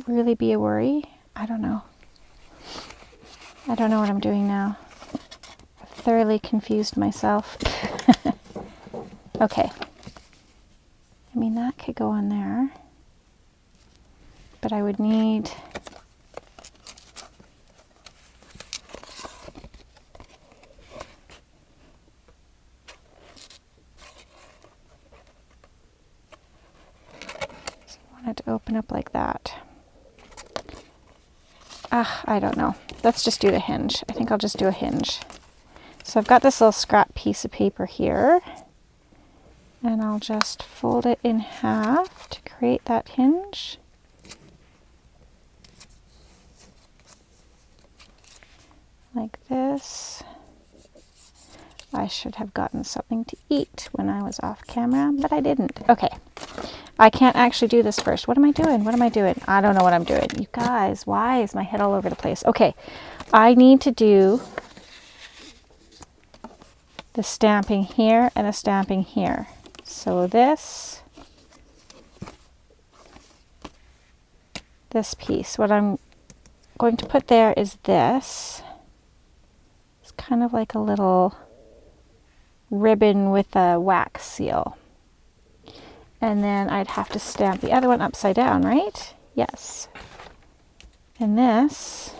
really be a worry? I don't know. I don't know what I'm doing now. I've thoroughly confused myself. Okay. I mean, that could go on there, but I would need to open up like that. I don't know. Let's just do the hinge. I think I'll just do a hinge. So I've got this little scrap piece of paper here, and I'll just fold it in half to create that hinge. Like this. I should have gotten something to eat when I was off camera, but I didn't. Okay. I can't actually do this first. What am I doing? What am I doing? I don't know what I'm doing. You guys, why is my head all over the place? Okay, I need to do the stamping here and the stamping here. So this piece, what I'm going to put there is this. It's kind of like a little ribbon with a wax seal. And then I'd have to stamp the other one upside down, right? Yes. And this,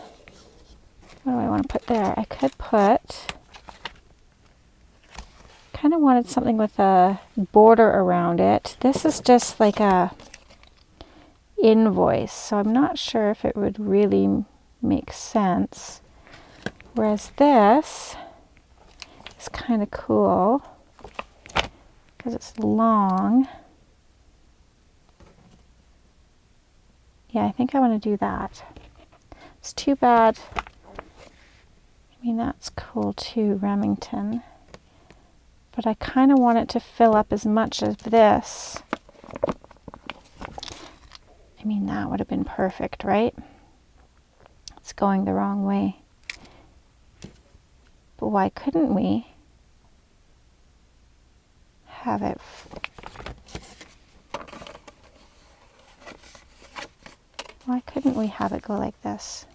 what do I want to put there? I could put, kind of wanted something with a border around it. This is just like a invoice, so I'm not sure if it would really make sense. Whereas this is kind of cool because it's long. Yeah, I think I want to do that. It's too bad. I mean, that's cool too, Remington. But I kind of want it to fill up as much of this. I mean, that would have been perfect, right? It's going the wrong way. But why couldn't we have it? Why couldn't we have it go like this?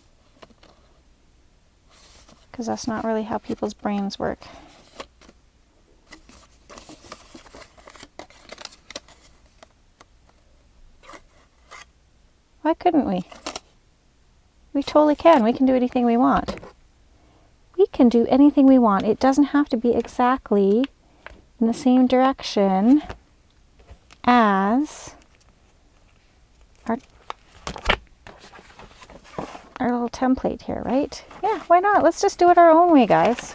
because that's not really how people's brains work. Why couldn't we? We totally can. We can do anything we want. We can do anything we want. It doesn't have to be exactly in the same direction as our little template here, right? Yeah, why not? Let's just do it our own way, guys.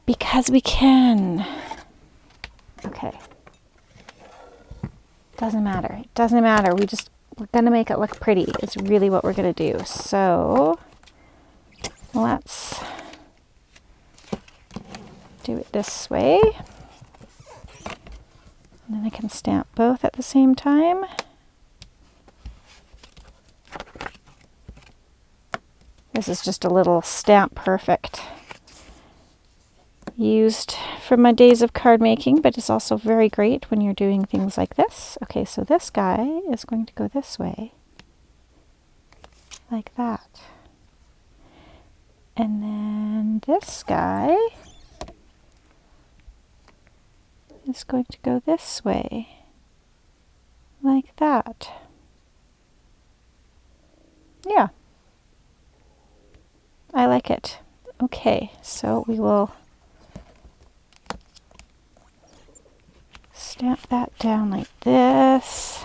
Because we can. Okay. Doesn't matter. It doesn't matter. We're gonna make it look pretty. It's really what we're gonna do. So let's do it this way. And then I can stamp both at the same time. This is just a little Stamp Perfect used from my days of card making, but it's also very great when you're doing things like this. Okay, so this guy is going to go this way, like that. And then this guy is going to go this way, like that. Yeah. I like it. Okay, so we will stamp that down like this.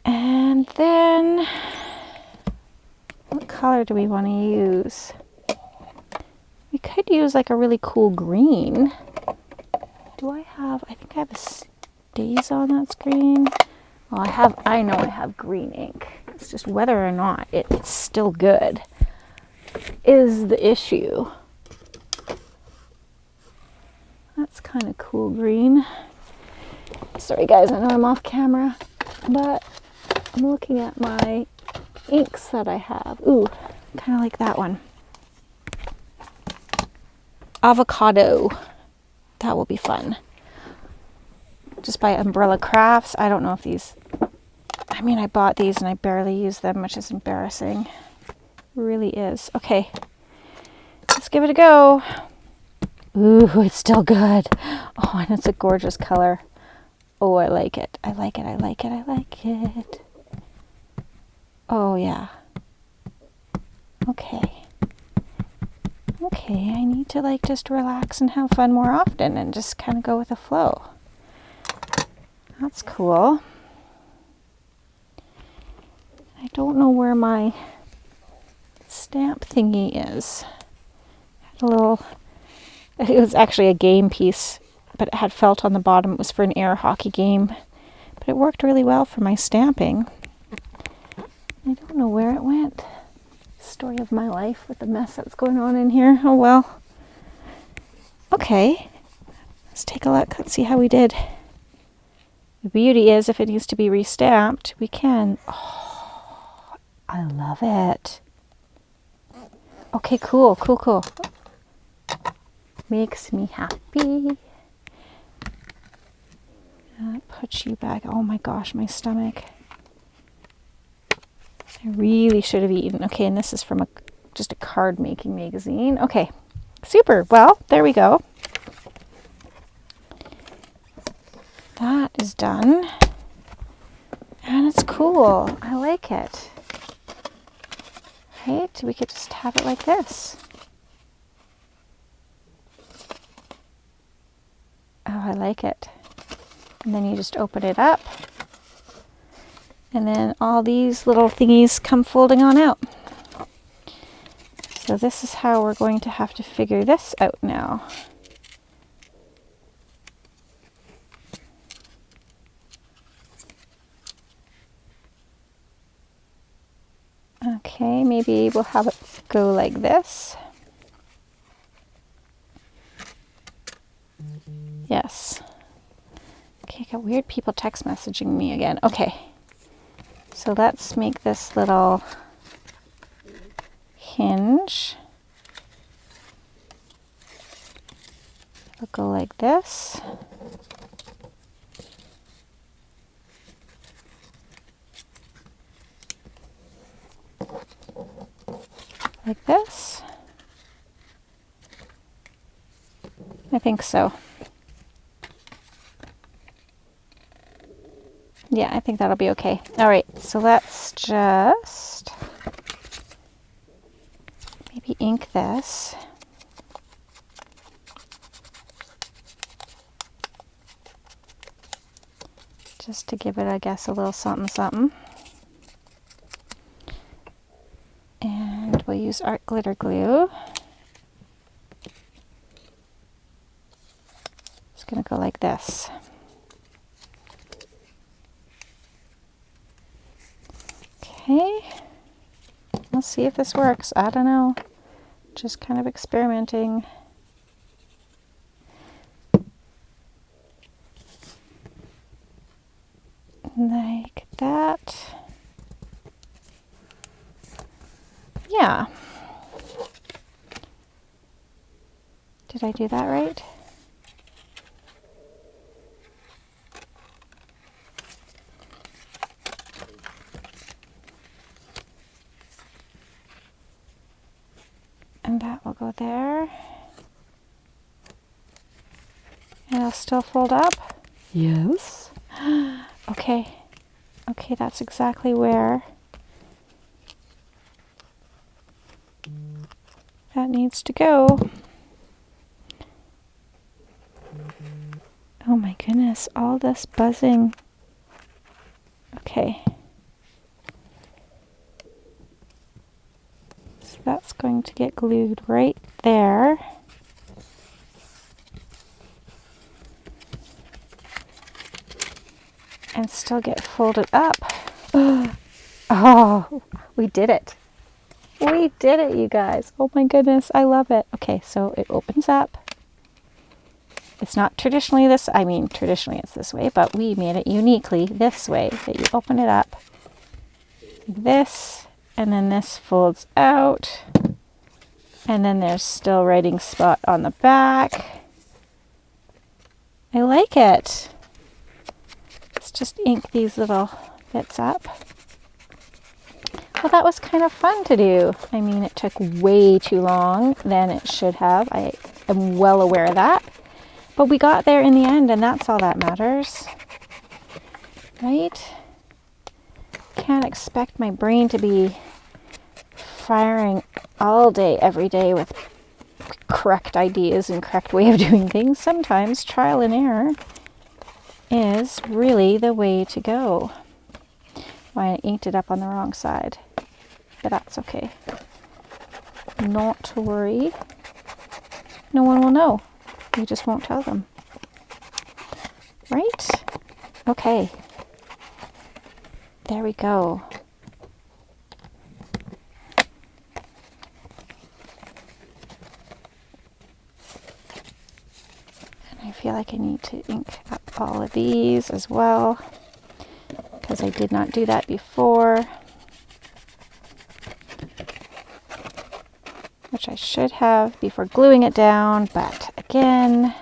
And then, what color do we want to use? We could use like a really cool green. I think I have a StazOn that's green. Well, I know I have green ink. It's just whether or not it's still good is the issue. That's kind of cool green. Sorry guys, I know I'm off camera, but I'm looking at my inks that I have. Ooh, kind of like that one. Avocado. That will be fun. Just by Umbrella Crafts. I don't know if these... I mean, I bought these and I barely use them, which is embarrassing. It really is. Okay. Let's give it a go. Ooh, it's still good. Oh, and it's a gorgeous color. Oh, I like it. I like it. I like it. I like it. Oh, yeah. Okay. Okay, I need to like just relax and have fun more often and just kind of go with the flow. That's cool. I don't know where my stamp thingy is. It was actually a game piece, but it had felt on the bottom. It was for an air hockey game, but it worked really well for my stamping. I don't know where it went. Story of my life with the mess that's going on in here. Oh well. Okay, let's take a look. Let's see how we did. The beauty is, if it needs to be restamped, we can. Oh, I love it. Okay, cool. Makes me happy. That puts you back. Oh my gosh, my stomach. I really should have eaten. Okay, and this is from just a card making magazine. Okay, super. Well, there we go. That is done. And it's cool. I like it. Right? We could just have it like this. Oh, I like it. And then you just open it up. And then all these little thingies come folding on out. So this is how we're going to have to figure this out now. Okay, maybe we'll have it go like this. Yes. Okay, I got weird people text messaging me again. Okay. So let's make this little hinge. It'll go like this. like this. I think so. Yeah, I think that'll be okay. All right, so let's just maybe ink this. Just to give it, I guess, a little something something. And we'll use art glitter glue. It's gonna go like this. Okay, let's see if this works. I don't know, just kind of experimenting. Like that. Yeah. Did I do that right? And that will go there. And it'll still fold up? Yes. Okay. Okay, that's exactly where that needs to go. Oh my goodness, all this buzzing. Okay. So that's going to get glued right there. And still get folded up. Oh, we did it. We did it, you guys. Oh my goodness, I love it. Okay, so it opens up. It's not traditionally this, I mean, traditionally it's this way, but we made it uniquely this way, that you open it up like this, and then this folds out, and then there's still writing spot on the back. I like it. Let's just ink these little bits up. Well, that was kind of fun to do. I mean, it took way too long than it should have. I am well aware of that. But we got there in the end, and that's all that matters. Right? Can't expect my brain to be firing all day, every day with correct ideas and correct way of doing things. Sometimes trial and error is really the way to go. Well, I inked it up on the wrong side, but that's okay. Not to worry. No one will know. You just won't tell them. Right? Okay. There we go. And I feel like I need to ink up all of these as well, because I did not do that before, which I should have before gluing it down, but again,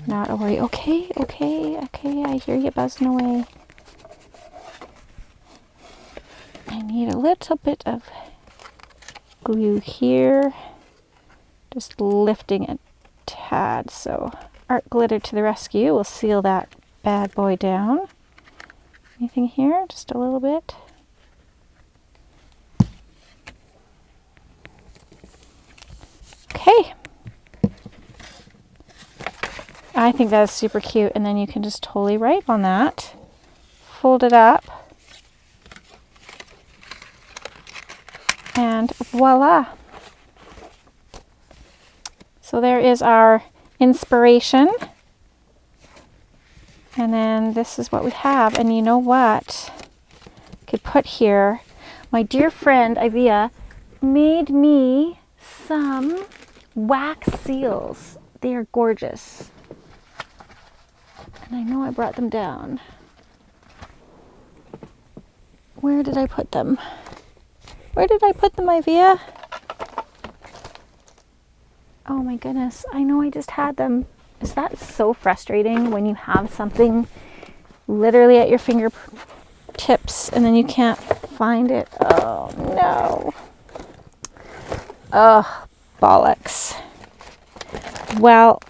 not a worry. Okay, I hear you buzzing away. I need a little bit of glue here, just lifting a tad, so art glitter to the rescue. We'll seal that bad boy down. Anything here? Just a little bit. Okay. I think that is super cute, and then you can just totally write on that. Fold it up. And voila. So there is our inspiration. And then this is what we have. And you know what? I could put here, my dear friend Ivia made me some wax seals. They are gorgeous. And I know I brought them down. Where did I put them? Where did I put them, Ivia? Oh my goodness, I know I just had them. Is that so frustrating when you have something literally at your fingertips and then you can't find it? Oh no. Ugh, bollocks. Well,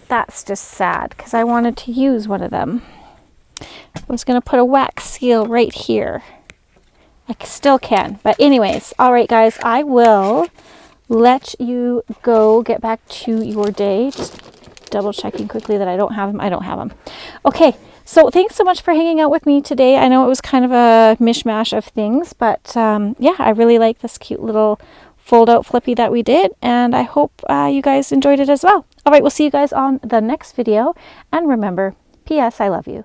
that's just sad because I wanted to use one of them. I was going to put a wax seal right here. I still can. But anyways, all right, guys, I will let you go get back to your day. Just double checking quickly that I don't have them. I don't have them. Okay, so thanks so much for hanging out with me today. I know it was kind of a mishmash of things, but yeah, I really like this cute little fold out flippy that we did, and I hope you guys enjoyed it as well. All right, we'll see you guys on the next video, and remember, P.S. I love you.